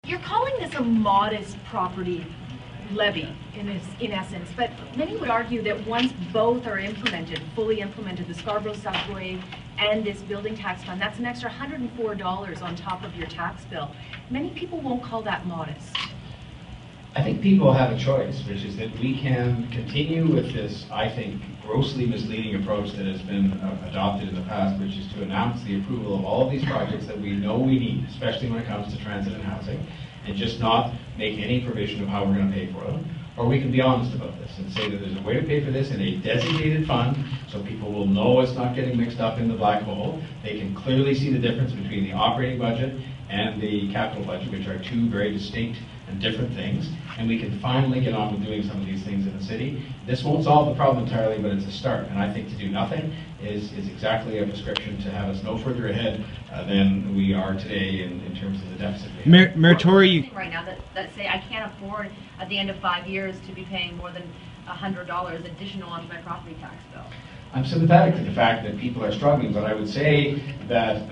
You're calling this a modest property levy in essence, but many would argue that once both are implemented, fully implemented, the Scarborough Subway and this building tax fund, that's an extra $104 on top of your tax bill. Many people won't call that modest. I think people have a choice, which is that we can continue with this, I think, grossly misleading approach that has been adopted in the past, which is to announce the approval of all of these projects that we know we need, especially when it comes to transit and housing, and just not make any provision of how we're going to pay for them. Or we can be honest about this and say that there's a way to pay for this in a designated fund so people will know it's not getting mixed up in the black hole. They can clearly see the difference between the operating budget and the capital budget, which are two very distinct and different things, and we can finally get on with doing some of these things in the city. This won't solve the problem entirely, but it's a start, and I think to do nothing is exactly a prescription to have us no further ahead than we are today in terms of the deficit. Mayor Tory, right now that say I can't afford at the end of 5 years to be paying more than $100 additional onto my property tax bill. I'm sympathetic to the fact that people are struggling, but I would say that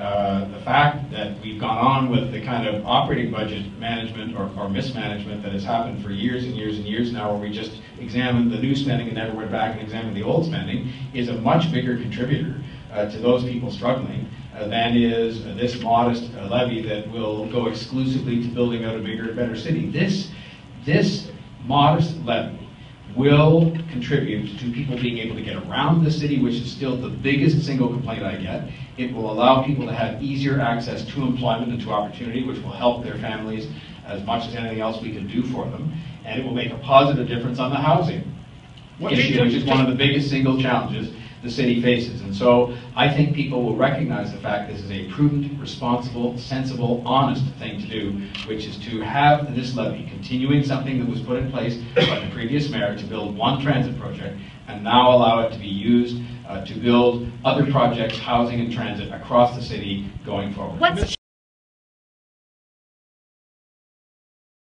the fact that we've gone on with the kind of operating budget management or mismanagement that has happened for years and years and years now, where we just examine the new spending and never went back and examined the old spending, is a much bigger contributor to those people struggling than is this modest levy that will go exclusively to building out a bigger and better city. This modest levy will contribute to people being able to get around the city, which is still the biggest single complaint I get. It will allow people to have easier access to employment and to opportunity, which will help their families as much as anything else we can do for them. And it will make a positive difference on the housing issue, which is one of the biggest single challenges the city faces. And so I think people will recognize the fact this is a prudent, responsible, sensible, honest thing to do, which is to have this levy continuing something that was put in place by the previous mayor to build one transit project, and now allow it to be used to build other projects, housing and transit across the city going forward.